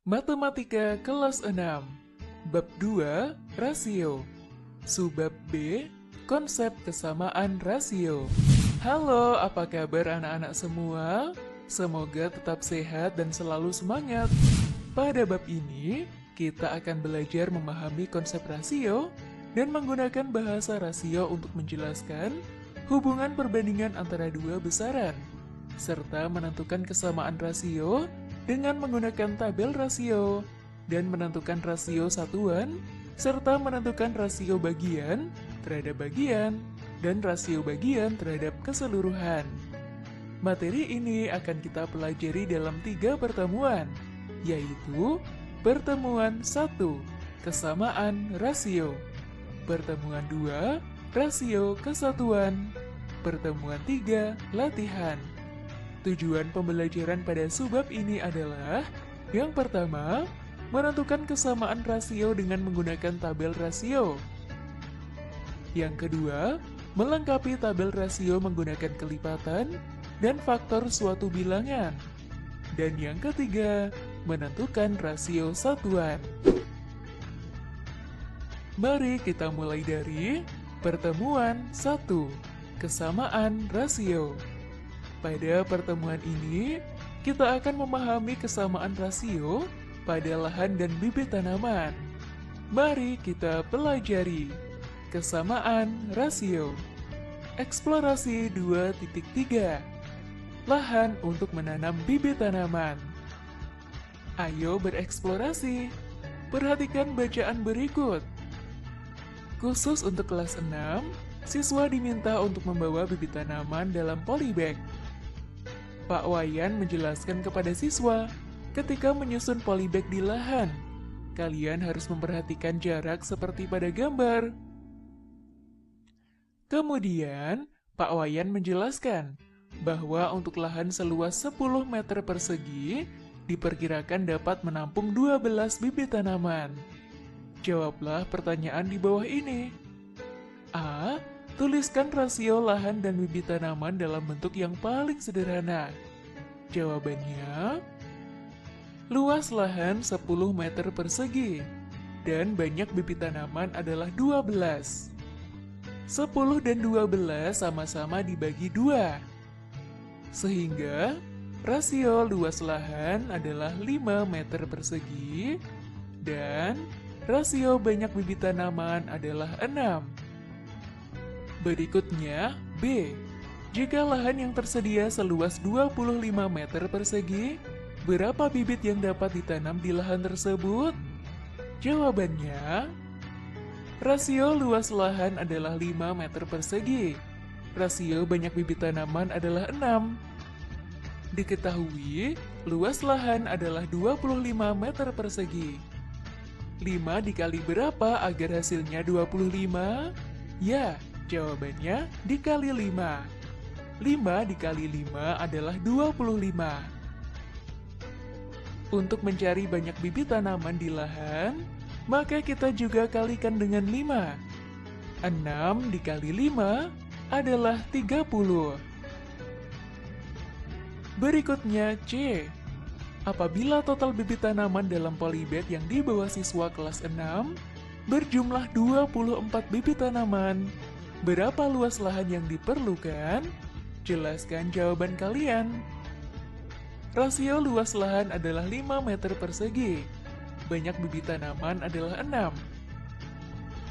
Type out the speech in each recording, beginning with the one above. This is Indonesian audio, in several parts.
Matematika kelas 6 Bab 2 Rasio Subbab B Konsep kesamaan rasio. Halo, apa kabar anak-anak semua? Semoga tetap sehat dan selalu semangat. Pada bab ini, kita akan belajar memahami konsep rasio dan menggunakan bahasa rasio untuk menjelaskan hubungan perbandingan antara dua besaran, serta menentukan kesamaan rasio dengan menggunakan tabel rasio, dan menentukan rasio satuan, serta menentukan rasio bagian terhadap bagian, dan rasio bagian terhadap keseluruhan. Materi ini akan kita pelajari dalam 3 pertemuan, yaitu Pertemuan 1, Kesamaan rasio. Pertemuan 2, Rasio kesatuan. Pertemuan 3, Latihan. Tujuan pembelajaran pada subbab ini adalah: yang pertama, menentukan kesamaan rasio dengan menggunakan tabel rasio. Yang kedua, melengkapi tabel rasio menggunakan kelipatan dan faktor suatu bilangan. Dan yang ketiga, menentukan rasio satuan. Mari kita mulai dari Pertemuan 1, Kesamaan rasio. Pada pertemuan ini, kita akan memahami kesamaan rasio pada lahan dan bibit tanaman. Mari kita pelajari kesamaan rasio. Eksplorasi 2.3. Lahan untuk menanam bibit tanaman. Ayo bereksplorasi. Perhatikan bacaan berikut. Khusus untuk kelas 6, siswa diminta untuk membawa bibit tanaman dalam polybag. Pak Wayan menjelaskan kepada siswa, ketika menyusun polybag di lahan, kalian harus memperhatikan jarak seperti pada gambar. Kemudian, Pak Wayan menjelaskan bahwa untuk lahan seluas 10 meter persegi, diperkirakan dapat menampung 12 bibit tanaman. Jawablah pertanyaan di bawah ini. A. Tuliskan rasio lahan dan bibit tanaman dalam bentuk yang paling sederhana. Jawabannya, luas lahan 10 meter persegi, dan banyak bibit tanaman adalah 12. 10 dan 12 sama-sama dibagi 2. Sehingga, rasio luas lahan adalah 5 meter persegi, dan rasio banyak bibit tanaman adalah 6. Berikutnya, B. Jika lahan yang tersedia seluas 25 meter persegi, berapa bibit yang dapat ditanam di lahan tersebut? Jawabannya, rasio luas lahan adalah 5 meter persegi. Rasio banyak bibit tanaman adalah 6. Diketahui, luas lahan adalah 25 meter persegi. 5 dikali berapa agar hasilnya 25? Ya, jawabannya dikali 5. 5 dikali 5 adalah 25. Untuk mencari banyak bibit tanaman di lahan, maka kita juga kalikan dengan 5. 6 dikali 5 adalah 30. Berikutnya C. Apabila total bibit tanaman dalam polybag yang dibawa siswa kelas 6 berjumlah 24 bibit tanaman, berapa luas lahan yang diperlukan? Jelaskan jawaban kalian. Rasio luas lahan adalah 5 meter persegi. Banyak bibit tanaman adalah 6.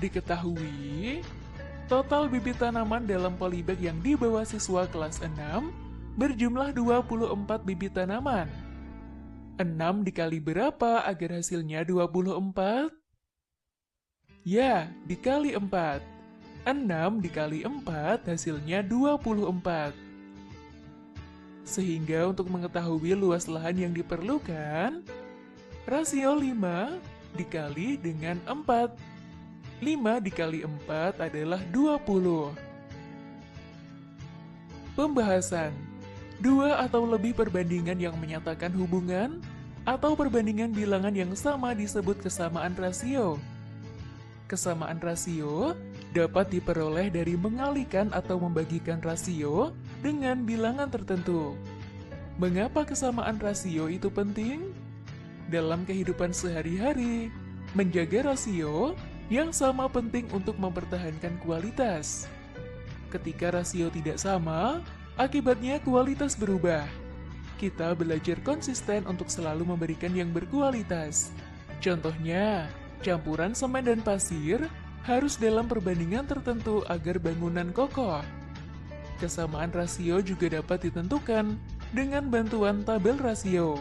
Diketahui, total bibit tanaman dalam polybag yang dibawa siswa kelas 6 berjumlah 24 bibit tanaman. 6 dikali berapa agar hasilnya 24? Ya, dikali 4. 6 dikali 4 hasilnya 24. Sehingga untuk mengetahui luas lahan yang diperlukan, rasio 5 dikali dengan 4. 5 dikali 4 adalah 20. Pembahasan. 2 atau lebih perbandingan yang menyatakan hubungan atau perbandingan bilangan yang sama disebut kesamaan rasio. Kesamaan rasio dapat diperoleh dari mengalikan atau membagikan rasio dengan bilangan tertentu. Mengapa kesamaan rasio itu penting? Dalam kehidupan sehari-hari, menjaga rasio yang sama penting untuk mempertahankan kualitas. Ketika rasio tidak sama, akibatnya kualitas berubah. Kita belajar konsisten untuk selalu memberikan yang berkualitas. Contohnya, campuran semen dan pasir harus dalam perbandingan tertentu agar bangunan kokoh. Kesamaan rasio juga dapat ditentukan dengan bantuan tabel rasio.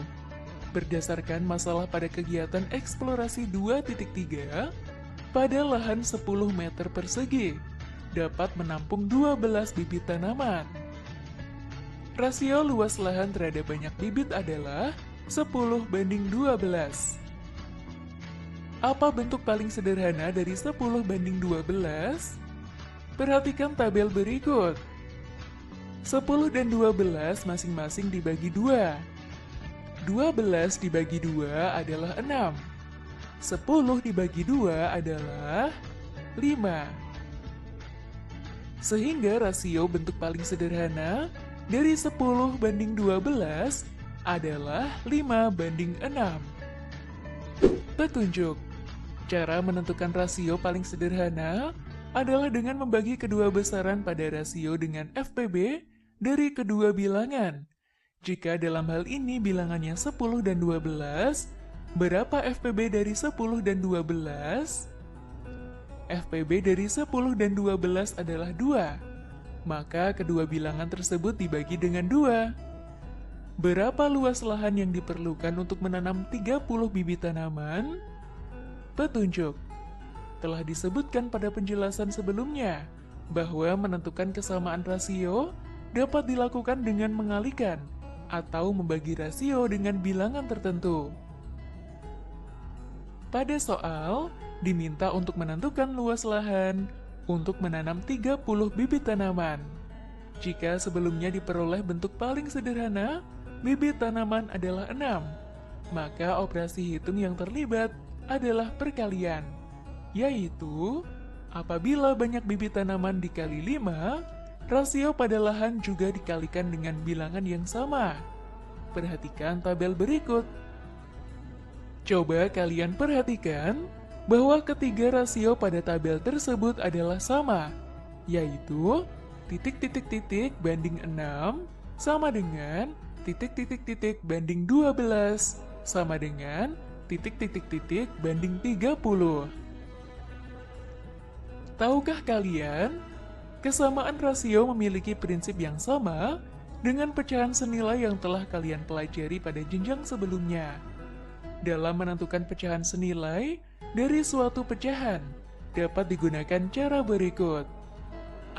Berdasarkan masalah pada kegiatan eksplorasi 2.3, pada lahan 10 meter persegi dapat menampung 12 bibit tanaman. Rasio luas lahan terhadap banyak bibit adalah 10:12. Apa bentuk paling sederhana dari 10:12? Perhatikan tabel berikut. 10 dan 12 masing-masing dibagi 2. 12 dibagi 2 adalah 6. 10 dibagi 2 adalah 5. Sehingga rasio bentuk paling sederhana dari 10:12 adalah 5:6. Petunjuk. Cara menentukan rasio paling sederhana adalah dengan membagi kedua besaran pada rasio dengan FPB dari kedua bilangan. Jika dalam hal ini bilangannya 10 dan 12, berapa FPB dari 10 dan 12? FPB dari 10 dan 12 adalah 2. Maka kedua bilangan tersebut dibagi dengan 2. Berapa luas lahan yang diperlukan untuk menanam 30 bibit tanaman? Petunjuk. Telah disebutkan pada penjelasan sebelumnya bahwa menentukan kesamaan rasio dapat dilakukan dengan mengalikan atau membagi rasio dengan bilangan tertentu. Pada soal, diminta untuk menentukan luas lahan untuk menanam 30 bibit tanaman. Jika sebelumnya diperoleh bentuk paling sederhana, bibit tanaman adalah 6, maka operasi hitung yang terlibat adalah perkalian, yaitu apabila banyak bibit tanaman dikali 5, rasio pada lahan juga dikalikan dengan bilangan yang sama. Perhatikan tabel berikut. Coba kalian perhatikan bahwa ketiga rasio pada tabel tersebut adalah sama, yaitu titik-titik-titik banding 6 sama dengan titik-titik-titik banding 12 sama dengan titik-titik-titik banding 30. Tahukah kalian, kesamaan rasio memiliki prinsip yang sama dengan pecahan senilai yang telah kalian pelajari pada jenjang sebelumnya. Dalam menentukan pecahan senilai dari suatu pecahan, dapat digunakan cara berikut.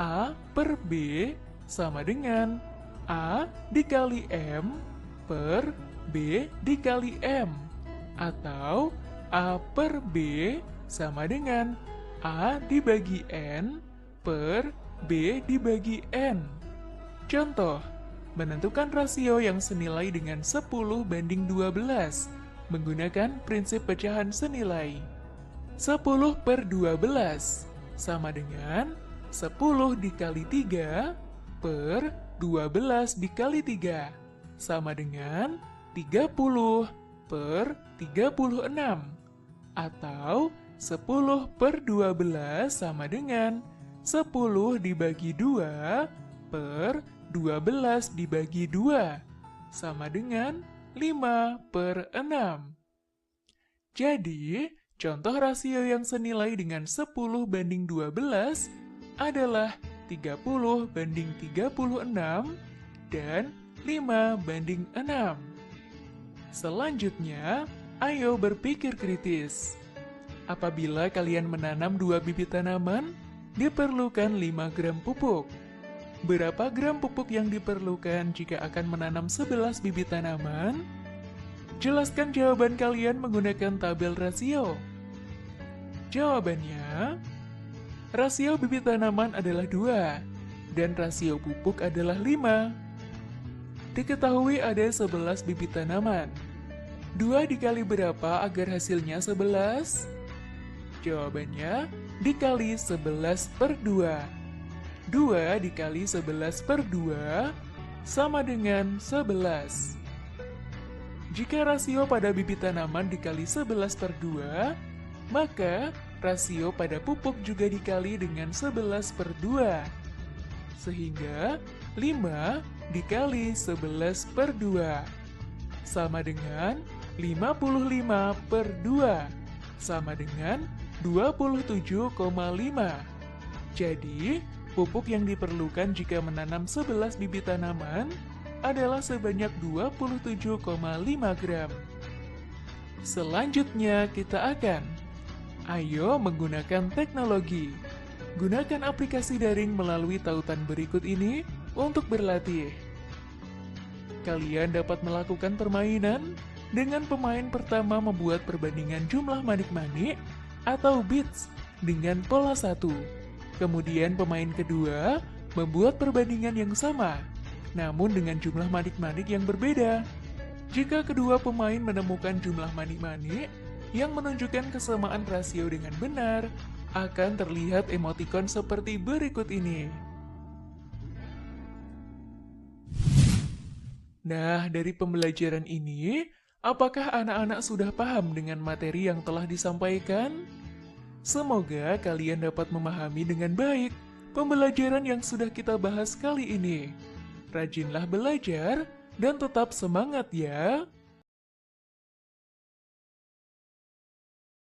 A per B sama dengan A dikali M per B dikali M. Atau A per B sama dengan A dibagi N per B dibagi N. Contoh, menentukan rasio yang senilai dengan 10:12 menggunakan prinsip pecahan senilai. 10/12 sama dengan 10 dikali 3 per 12 dikali 3 sama dengan 30 per 36. Atau 10/12 sama dengan 10 dibagi 2 per 12 dibagi 2 sama dengan 5/6. Jadi, contoh rasio yang senilai dengan 10/12 adalah 30/36 dan 5/6. Selanjutnya, ayo berpikir kritis. Apabila kalian menanam 2 bibit tanaman, diperlukan 5 gram pupuk. Berapa gram pupuk yang diperlukan jika akan menanam 11 bibit tanaman? Jelaskan jawaban kalian menggunakan tabel rasio. Jawabannya, rasio bibit tanaman adalah 2, dan rasio pupuk adalah 5. Diketahui ada 11 bibit tanaman. 2 dikali berapa agar hasilnya 11? Jawabannya, dikali 11 per 2. 2 dikali 11 per 2 sama dengan 11. Jika rasio pada bibit tanaman dikali 11 per 2, maka rasio pada pupuk juga dikali dengan 11 per 2. Sehingga 5 dikali 11 per 2 sama dengan 55 per 2 sama dengan 27,5. Jadi, pupuk yang diperlukan jika menanam 11 bibit tanaman adalah sebanyak 27,5 gram. Selanjutnya kita akan menggunakan teknologi. Gunakan aplikasi daring melalui tautan berikut ini untuk berlatih. Kalian dapat melakukan permainan dengan pemain pertama membuat perbandingan jumlah manik-manik atau bits dengan pola 1. Kemudian pemain kedua membuat perbandingan yang sama, namun dengan jumlah manik-manik yang berbeda. Jika kedua pemain menemukan jumlah manik-manik yang menunjukkan kesamaan rasio dengan benar, akan terlihat emotikon seperti berikut ini. Nah, dari pembelajaran ini, apakah anak-anak sudah paham dengan materi yang telah disampaikan? Semoga kalian dapat memahami dengan baik pembelajaran yang sudah kita bahas kali ini. Rajinlah belajar dan tetap semangat ya!